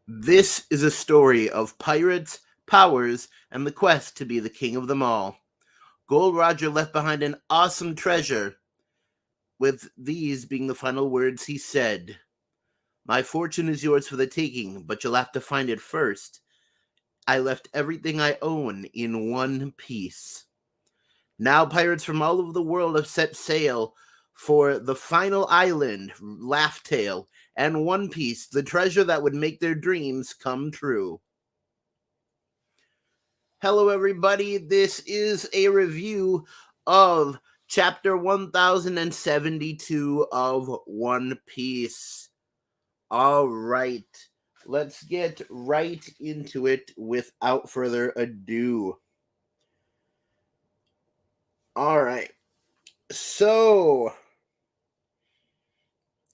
This is a story of pirates, powers, and the quest to be the king of them all. Gold Roger left behind an awesome treasure, with these being the final words he said. My fortune is yours for the taking, but you'll have to find it first. I left everything I own in one piece. Now pirates from all over the world have set sail for the final island, Laugh Tale, and One Piece, the treasure that would make their dreams come true. Hello, everybody. This is a review of chapter 1072 of One Piece. All right, let's get right into it without further ado. All right, so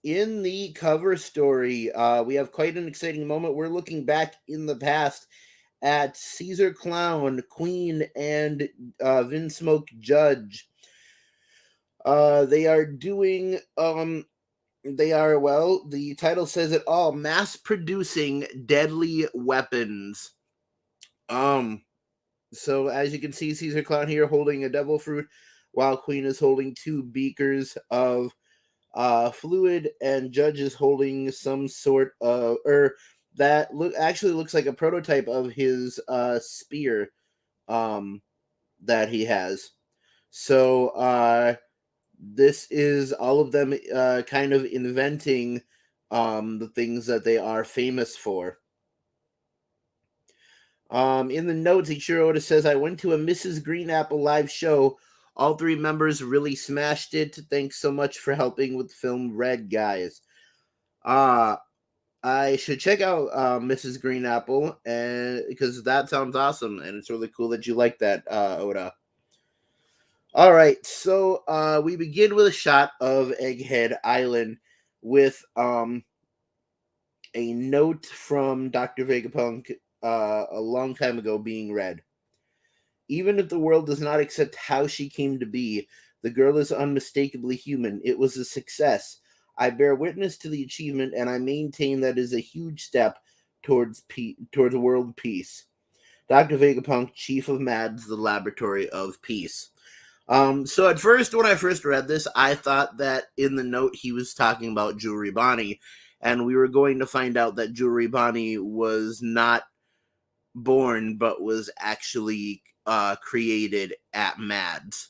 in the cover story, we have quite an exciting moment. We're looking back in the past at Caesar Clown, Queen, and Vinsmoke Judge. They are doing the title says it all, mass producing deadly weapons. So as you can see, Caesar Clown here holding a devil fruit, while Queen is holding two beakers of fluid, and Judge is holding some sort of, that actually looks like a prototype of his spear that he has. So this is all of them kind of inventing the things that they are famous for. In the notes, Ichiro Oda says, I went to a Mrs. Green Apple live show. All three members really smashed it. Thanks so much for helping with film Red, guys. I should check out Mrs. Green Apple, and because that sounds awesome, and it's really cool that you like that, Oda. All right, so we begin with a shot of Egghead Island with a note from Dr. Vegapunk a long time ago being read. Even if the world does not accept how she came to be, the girl is unmistakably human. It was a success. I bear witness to the achievement, and I maintain that is a huge step towards world peace. Dr. Vegapunk, Chief of MADS, the Laboratory of Peace. So at first, when I first read this, I thought that in the note he was talking about Jewelry Bonnie, and we were going to find out that Jewelry Bonnie was not born, but was actually created at MADS.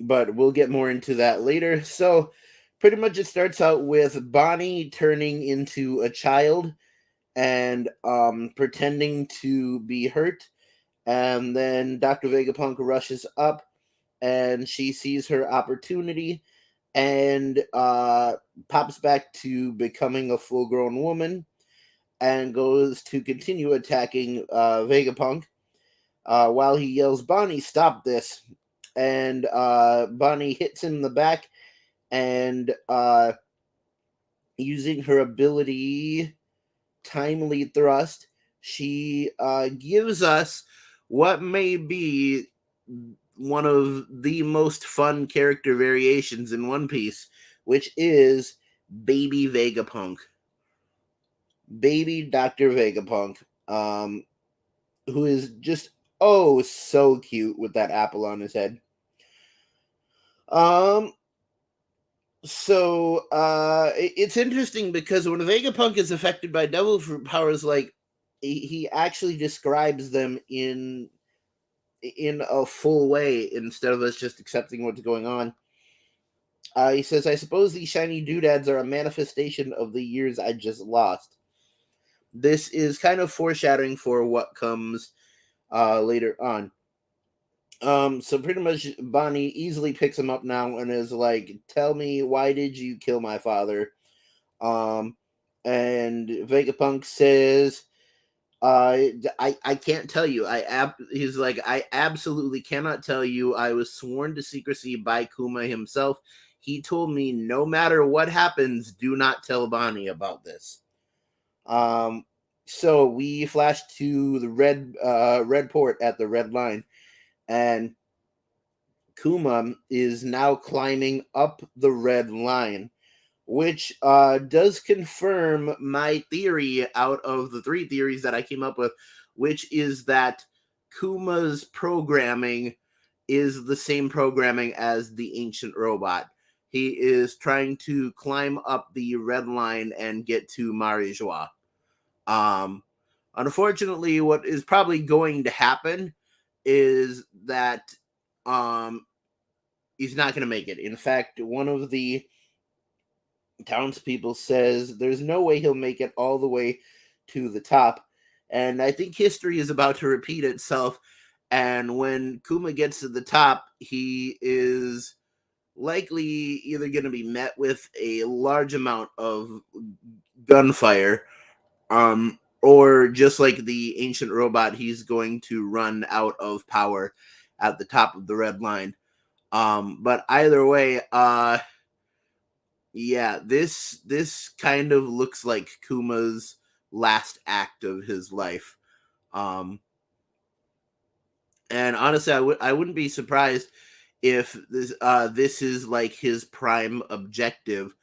But we'll get more into that later. So pretty much it starts out with Bonnie turning into a child and pretending to be hurt. And then Dr. Vegapunk rushes up and she sees her opportunity and pops back to becoming a full-grown woman and goes to continue attacking Vegapunk while he yells, Bonnie, stop this. And Bonnie hits him in the back, and using her ability Timely Thrust, she gives us what may be one of the most fun character variations in One Piece, which is Baby Vegapunk. Baby Dr. Vegapunk, who is just so cute with that apple on his head. So it's interesting because when Vegapunk is affected by devil fruit powers, like he actually describes them in a full way instead of us just accepting what's going on. He says, I suppose these shiny doodads are a manifestation of the years I just lost. This is kind of foreshadowing for what comes later on. So pretty much Bonnie easily picks him up now and is like, tell me, why did you kill my father? And Vegapunk says, I can't tell you. He's like, I absolutely cannot tell you. I was sworn to secrecy by Kuma himself. He told me no matter what happens, do not tell Bonnie about this. So we flash to the red port at the red line, and Kuma is now climbing up the red line. which does confirm my theory out of the 3 theories that I came up with, which is that Kuma's programming is the same programming as the ancient robot. He is trying to climb up the red line and get to Marijois. Um, Unfortunately, what is probably going to happen is that um, he's not going to make it. In fact, one of the townspeople says there's no way he'll make it all the way to the top. And I think history is about to repeat itself. And when Kuma gets to the top, he is likely either going to be met with a large amount of gunfire, or just like the ancient robot, he's going to run out of power at the top of the red line. But either way, yeah, this kind of looks like Kuma's last act of his life. Um, and honestly, I wouldn't be surprised if this is like his prime objective.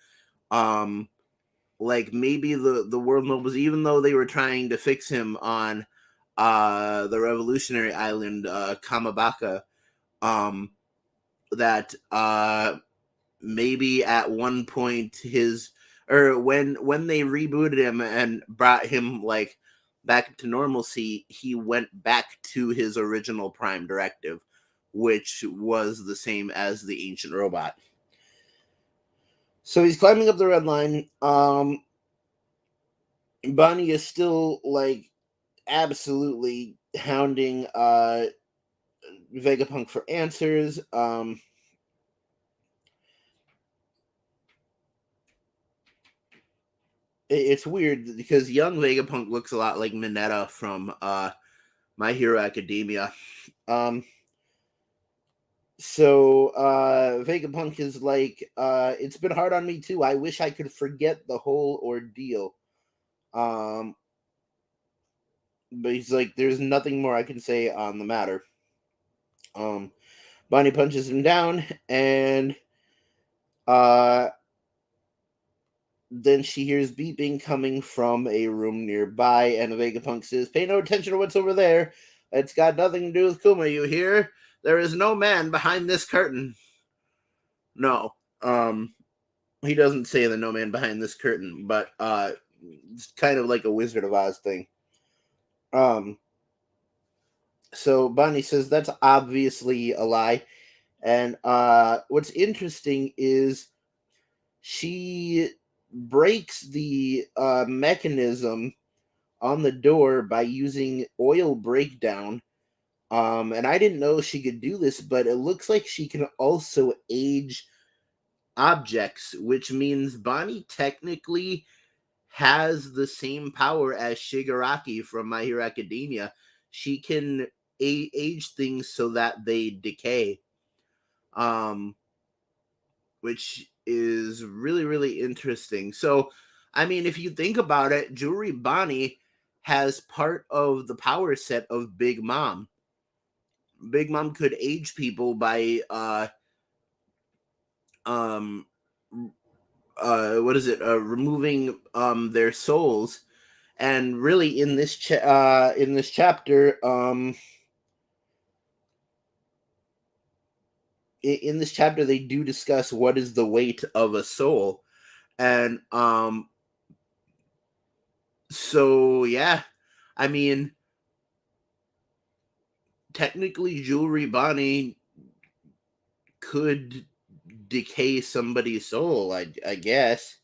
Um, like maybe the world nobles, even though they were trying to fix him on the revolutionary island Kamabaka, um, that maybe at one point his, or when they rebooted him and brought him like back to normalcy, he went back to his original prime directive, which was the same as the ancient robot. So he's climbing up the red line. Bonnie is still like absolutely hounding Vegapunk for answers. It's weird because young Vegapunk looks a lot like Mineta from My Hero Academia. So Vegapunk is like, it's been hard on me too. I wish I could forget the whole ordeal. But he's like, there's nothing more I can say on the matter. Bonnie punches him down, and then she hears beeping coming from a room nearby, and Vegapunk says, "Pay no attention to what's over there. It's got nothing to do with Kuma, you hear? There is no man behind this curtain." No. He doesn't say the no man behind this curtain, but it's kind of like a Wizard of Oz thing. So Bonnie says that's obviously a lie. And what's interesting is she breaks the mechanism on the door by using oil breakdown. And I didn't know she could do this, but it looks like she can also age objects, which means Bonnie technically has the same power as Shigaraki from My Hero Academia. She can age things so that they decay. Which is really, really interesting. So, I mean, if you think about it, Jewelry Bonnie has part of the power set of Big Mom. Big Mom could age people by um what is it? Removing their souls. And really in this chapter, in this chapter they do discuss what is the weight of a soul. And so yeah, I mean, technically Jewelry Bonnie could decay somebody's soul, I guess.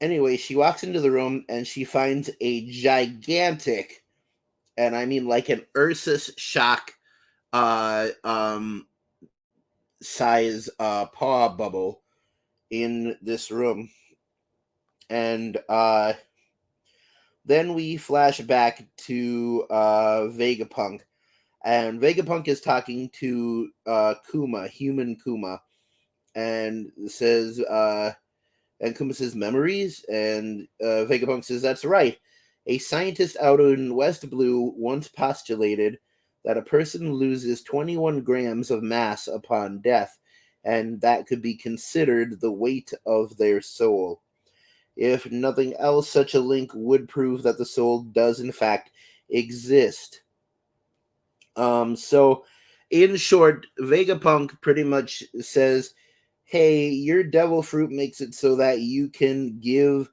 Anyway, she walks into the room and she finds a gigantic, and I mean like an Ursus shock uh um size paw bubble in this room. And then we flash back to Vegapunk, and Vegapunk is talking to Kuma, human Kuma, and says, and Kuma says, memories? And Vegapunk says, that's right. A scientist out in West Blue once postulated that a person loses 21 grams of mass upon death, and that could be considered the weight of their soul. If nothing else, such a link would prove that the soul does in fact exist. So in short, Vegapunk pretty much says, hey, your devil fruit makes it so that you can give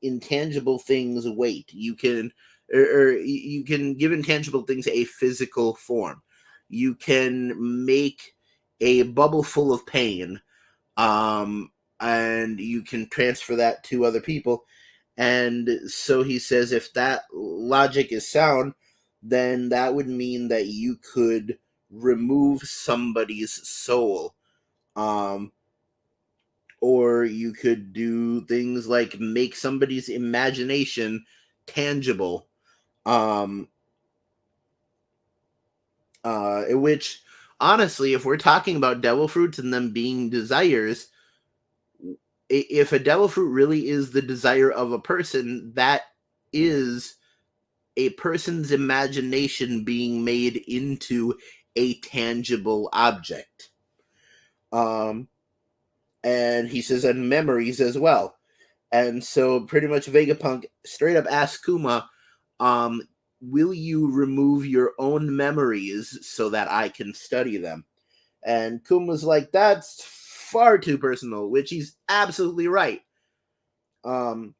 intangible things weight. You can or you can give intangible things a physical form. You can make a bubble full of pain, and you can transfer that to other people. And so he says, if that logic is sound, then that would mean that you could remove somebody's soul. Or you could do things like make somebody's imagination tangible. Um, which, honestly, if we're talking about devil fruits and them being desires, if a devil fruit really is the desire of a person, that is a person's imagination being made into a tangible object. And he says, and memories as well. And so pretty much Vegapunk straight up asks Kuma, will you remove your own memories so that I can study them? And Kuma's like, that's far too personal, which he's absolutely right. And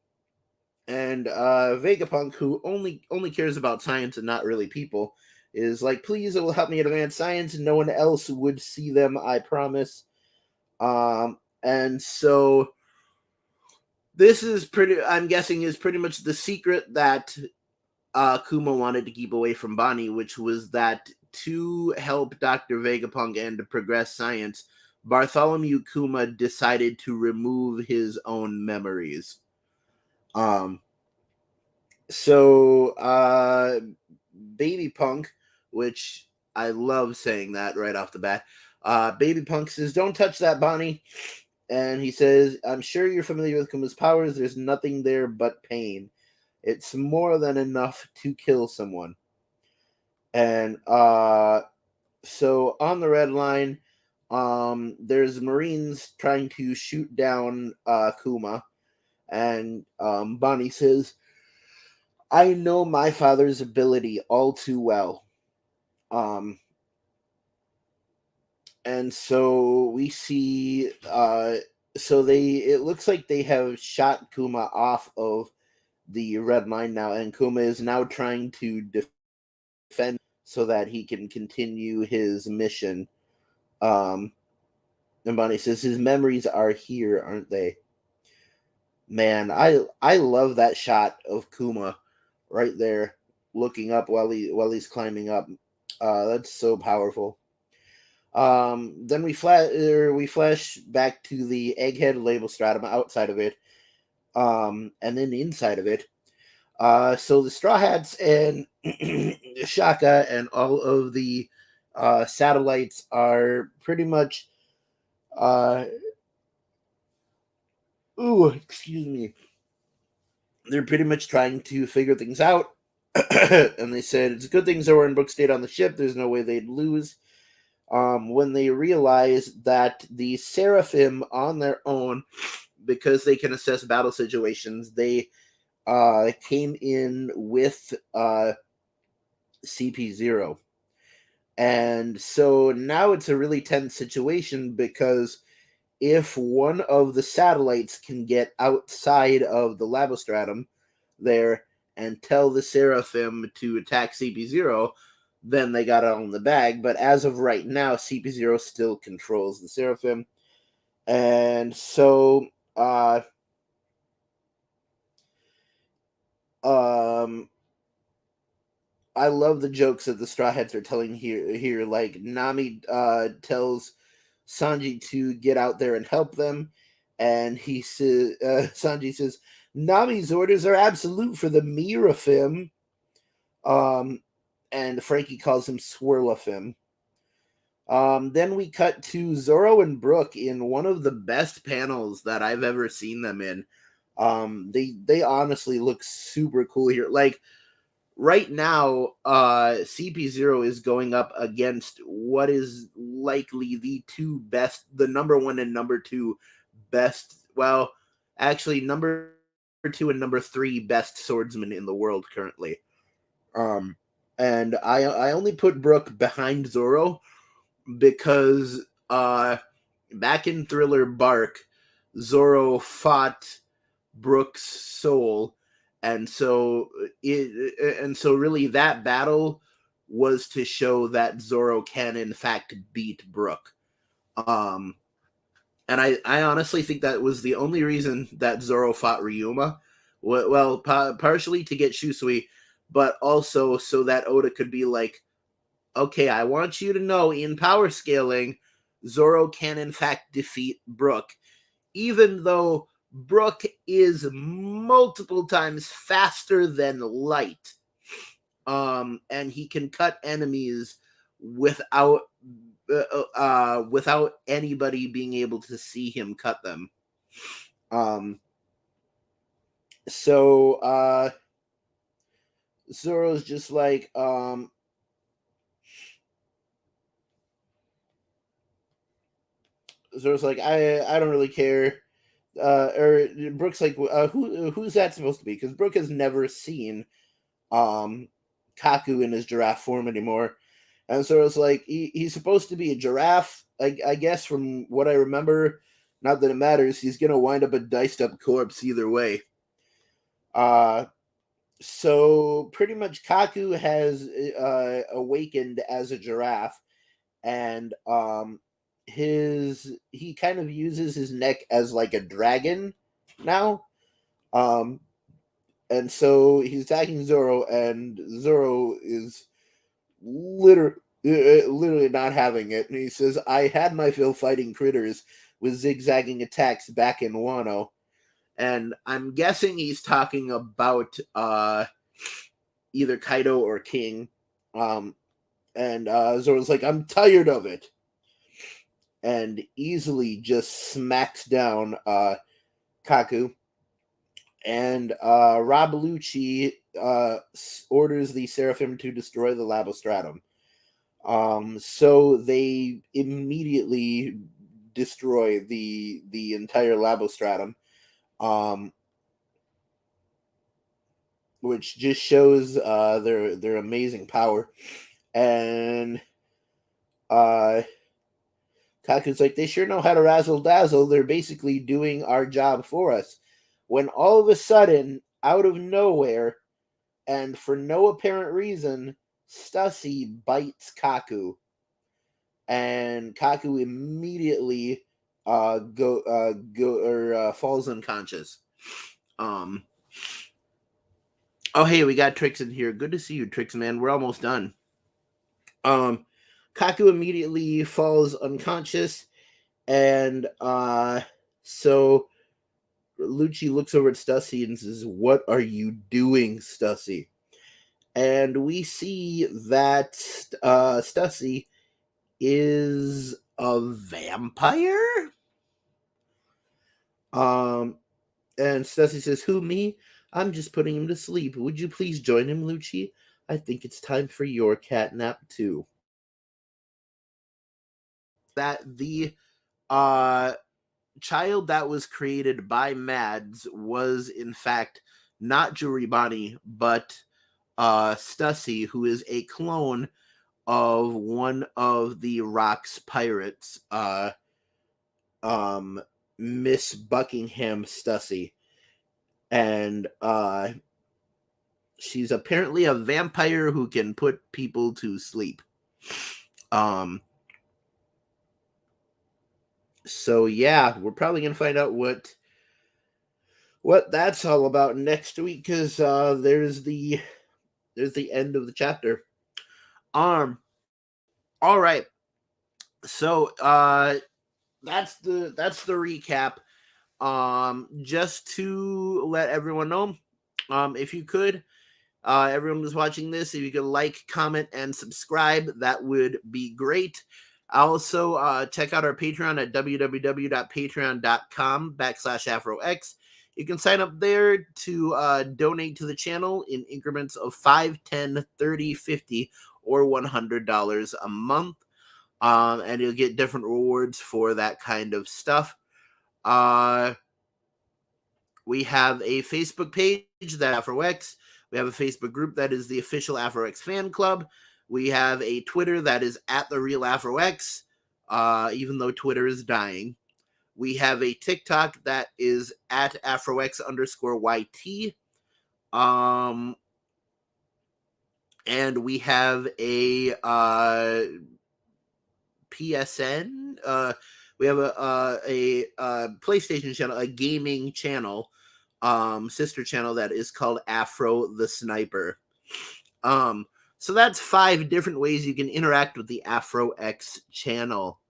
Vegapunk, who only cares about science and not really people, is like, please, it will help me advance science. No one else would see them, I promise. And so this is I'm guessing, is pretty much the secret that Kuma wanted to keep away from Bonnie, which was that to help Dr. Vegapunk and to progress science, Bartholomew Kuma decided to remove his own memories. So Baby Punk, which I love saying that right off the bat, Baby Punk says, don't touch that, Bonnie. And he says, I'm sure you're familiar with Kuma's powers. There's nothing there but pain. It's more than enough to kill someone. And so on the red line, there's Marines trying to shoot down Kuma. And Bonnie says, I know my father's ability all too well. And so we see, it looks like they have shot Kuma off of the red line now, and Kuma is now trying to defend so that he can continue his mission. And Bonnie says, his memories are here, aren't they? Man, I love that shot of Kuma right there, looking up while he's climbing up. That's so powerful. Then we flash back to the egghead label stratum outside of it, and then inside of it. So the Straw Hats and Shaka and all of the satellites are pretty much. Excuse me. They're pretty much trying to figure things out. And they said it's a good thing Zora and Brooke stayed on the ship. There's no way they'd lose. When they realized that the Seraphim on their own, because they can assess battle situations, they came in with CP0. And so now it's a really tense situation, because if one of the satellites can get outside of the labostratum there and tell the Seraphim to attack CP0, then they got it on the bag. But as of right now, CP0 still controls the Seraphim. And so I love the jokes that the Straw Hats are telling here. Like, Nami tells Sanji to get out there and help them, and he says, Sanji says, Nami's orders are absolute for the Mirafim. And Frankie calls him Swirlafim. Then we cut to Zoro and Brooke in one of the best panels that I've ever seen them in. They honestly look super cool here. Like, right now, CP0 is going up against what is likely the number one and number two best, well, actually number two and number three best swordsmen in the world currently. And I only put Brook behind Zoro because back in Thriller Bark, Zoro fought Brook's soul, and so really that battle was to show that Zoro can in fact beat Brook. And I honestly think that was the only reason that Zoro fought Ryuma. Well, partially to get Shusui, but also so that Oda could be like, okay, I want you to know in power scaling, Zoro can in fact defeat Brook, even though Brook is multiple times faster than light. And he can cut enemies without anybody being able to see him cut them. So Zoro's just like, Zoro's like, I don't really care. Or Brook's like, who's that supposed to be? Because Brook has never seen Kaku in his giraffe form anymore. And so it's like, he's supposed to be a giraffe, I guess, from what I remember. Not that it matters. He's going to wind up a diced up corpse either way. So pretty much Kaku has awakened as a giraffe, and he kind of uses his neck as like a dragon now. And so he's attacking Zoro, and Zoro is literally not having it. And he says, I had my fill fighting critters with zigzagging attacks back in Wano. And I'm guessing he's talking about either Kaido or King. And Zoro's like, I'm tired of it. And easily just smacks down Kaku. And Rob Lucci orders the Seraphim to destroy the Labostratum. So they immediately destroy the entire Labostratum, which just shows their amazing power. And Kaku's like, they sure know how to razzle dazzle. They're basically doing our job for us. When all of a sudden, out of nowhere, and for no apparent reason, Stussy bites Kaku, and Kaku immediately falls unconscious. Oh, hey, we got Trix in here. Good to see you, Trix, man. We're almost done. Kaku immediately falls unconscious, and so Lucci looks over at Stussy and says, what are you doing, Stussy? And we see that Stussy is a vampire? And Stussy says, who, me? I'm just putting him to sleep. Would you please join him, Lucci? I think it's time for your catnap, too. That the child that was created by Mads was, in fact, not Juribani, but Stussy, who is a clone of one of the Rock's pirates, Miss Buckingham Stussy. And she's apparently a vampire who can put people to sleep. So yeah, we're probably gonna find out what that's all about next week, because there's the end of the chapter. All right. So that's the recap. Just to let everyone know, if you could, everyone who's watching this, if you could like, comment, and subscribe, that would be great. Also, check out our Patreon at www.patreon.com/AfroX. You can sign up there to donate to the channel in increments of 5, 10, 30, 50, or $100 a month. And you'll get different rewards for that kind of stuff. We have a Facebook page that AfroX. We have a Facebook group that is the official AfroX fan club. We have a Twitter that is at the real AfroX, even though Twitter is dying. We have a TikTok that is at AfroX_YT. And we have a PSN. We have a PlayStation channel, a gaming channel, sister channel that is called Afro the Sniper. So that's 5 different ways you can interact with the AfroX channel.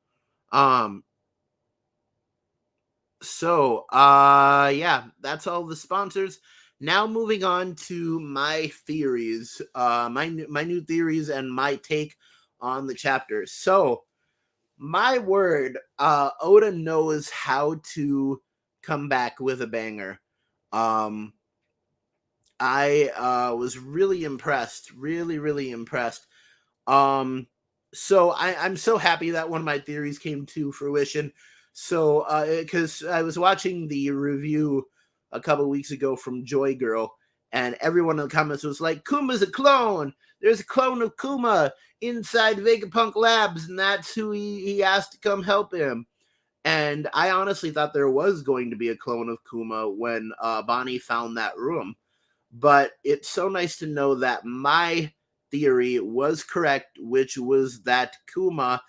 Yeah, that's all the sponsors. Now moving on to my theories, my new theories and my take on the chapter. So, my word, Oda knows how to come back with a banger. I was really impressed, really impressed. So I'm so happy that one of my theories came to fruition. So, because I was watching the review a couple weeks ago from Joy Girl, and everyone in the comments was like, Kuma's a clone. There's a clone of Kuma inside Vegapunk Labs, and that's who he asked to come help him. And I honestly thought there was going to be a clone of Kuma when Bonnie found that room. But it's so nice to know that my theory was correct, which was that Kuma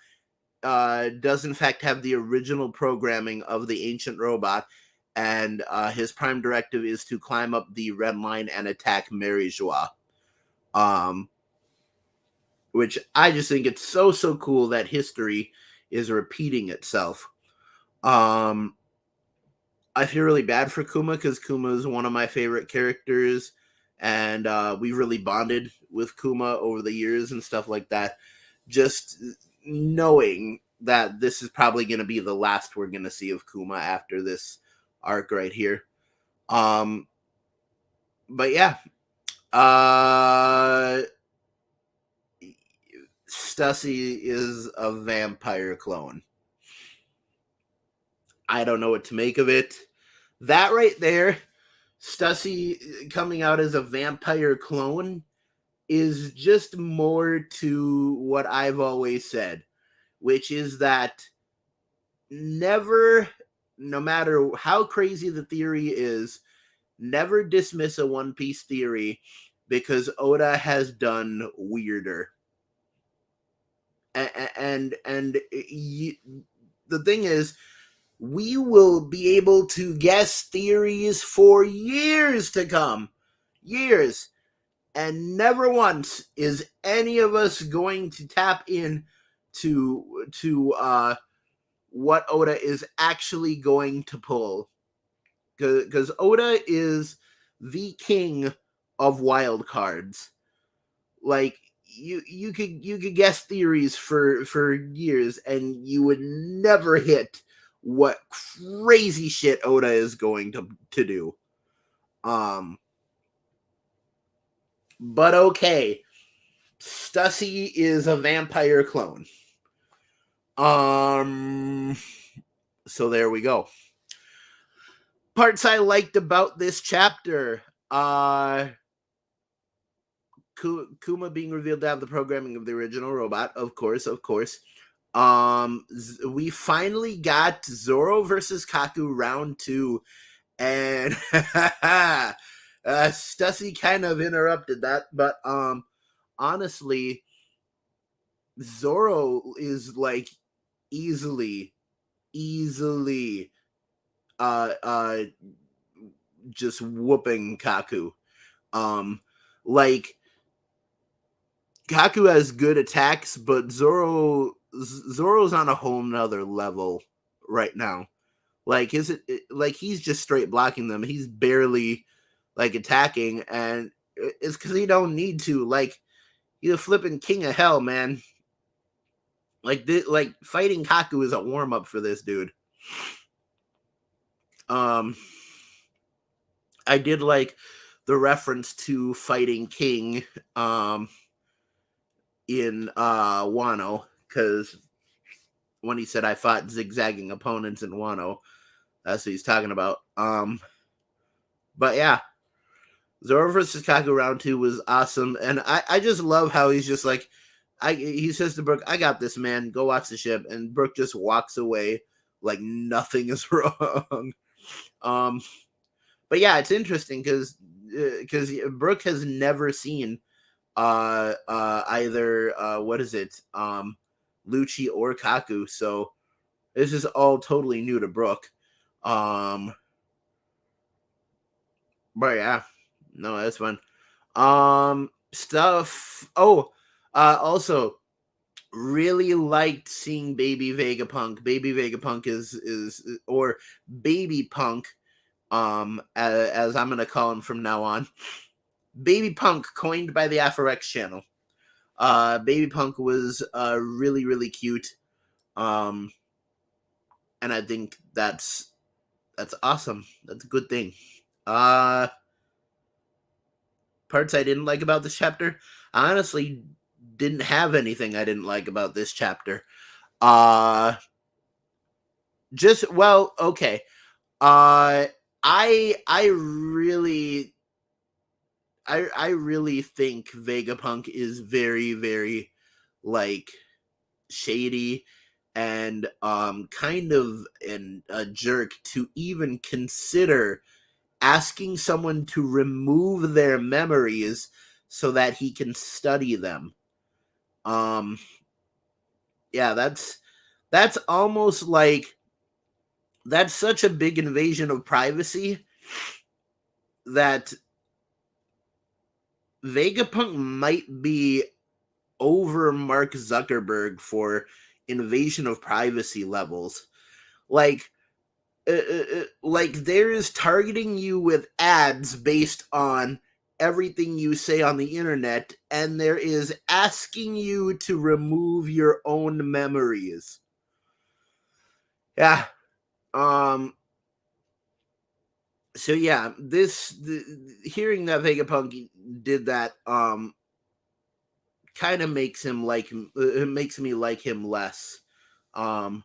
does in fact have the original programming of the ancient robot, and his prime directive is to climb up the red line and attack Mary Joie. Which I just think it's so cool that history is repeating itself. I feel really bad for Kuma because Kuma is one of my favorite characters, and we really bonded with Kuma over the years and stuff like that. Just knowing that this is probably going to be the last we're going to see of Kuma after this arc right here. But yeah, Stussy is a vampire clone. I don't know what to make of it. That right there, Stussy coming out as a vampire clone, is just more to what I've always said, which is that never, no matter how crazy the theory is, never dismiss a One Piece theory because Oda has done weirder. And the thing is, we will be able to guess theories for years to come. Years. And never once is any of us going to tap in to what Oda is actually going to pull. Because Oda is the king of wild cards. Like, you could guess theories for years and you would never hit what crazy shit Oda is going to do. But okay, Stussy is a vampire clone. So there we go. Parts I liked about this chapter. Kuma being revealed to have the programming of the original robot, of course. We finally got Zoro versus Kaku round 2, and Stussy kind of interrupted that, but honestly, Zoro is like easily just whooping Kaku. Like, Kaku has good attacks, but Zoro's on a whole nother level right now. Like, he's just straight blocking them. He's barely like attacking, and it's because he don't need to. Like, he's a flipping king of hell, man. Like, fighting Kaku is a warm up for this dude. I did like the reference to fighting King in Wano, because when he said I fought zigzagging opponents in Wano, that's what he's talking about. But yeah, Zoro versus Kaku round 2 was awesome, and I just love how he's just like, he says to Brook, "I got this, man. Go watch the ship," and Brook just walks away like nothing is wrong. But yeah, it's interesting because Brook has never seen either what is it Lucci or Kaku, so this is all totally new to Brook. But yeah, no, that's fun. Stuff. Oh, also really liked seeing Baby Vegapunk. Baby Vegapunk is or Baby Punk, as I'm gonna call him from now on. Baby Punk, coined by the Afro channel. Baby Punk was really really cute. And I think that's awesome. That's a good thing. Parts I didn't like about this chapter. I honestly didn't have anything I didn't like about this chapter. Just well, okay. I really I really think Vegapunk is very very like shady and kind of a jerk to even consider asking someone to remove their memories so that he can study them. Um yeah, that's almost like that's such a big invasion of privacy that Vegapunk might be over Mark Zuckerberg for invasion of privacy levels. Like like there is targeting you with ads based on everything you say on the internet, and there is asking you to remove your own memories. Yeah. Um so yeah, hearing that Vegapunk did that kind of makes him like it makes me like him less. Um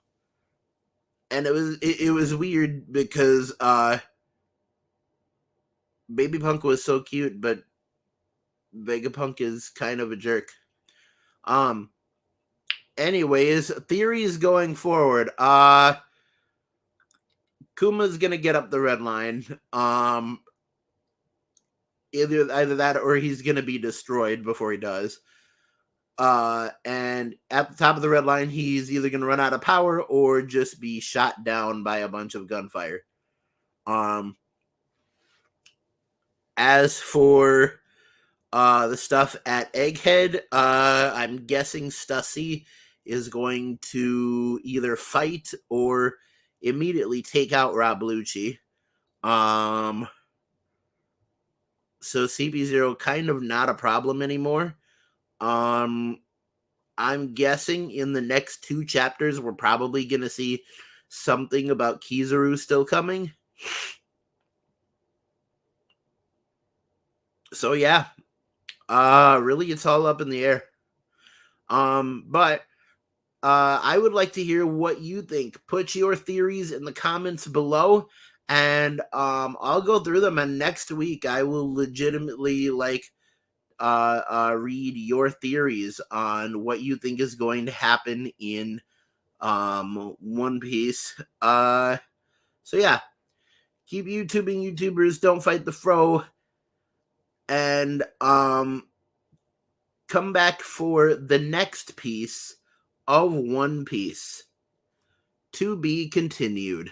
and it was weird because Baby Punk was so cute, but Vegapunk is kind of a jerk. Um Anyways, theories going forward. Kuma's gonna get up the red line. Either that or he's gonna be destroyed before he does. And at the top of the red line, he's either gonna run out of power or just be shot down by a bunch of gunfire. As for the stuff at Egghead, I'm guessing Stussy is going to either fight or immediately take out Rob Lucci. So CP0 kind of not a problem anymore. I'm guessing in the next 2 chapters we're probably gonna see something about Kizaru still coming. So yeah, really it's all up in the air. But I would like to hear what you think. Put your theories in the comments below, and I'll go through them. And next week, I will legitimately read your theories on what you think is going to happen in One Piece. So yeah, keep YouTubing, YouTubers. Don't fight the fro, and come back for the next piece of One Piece. To be continued.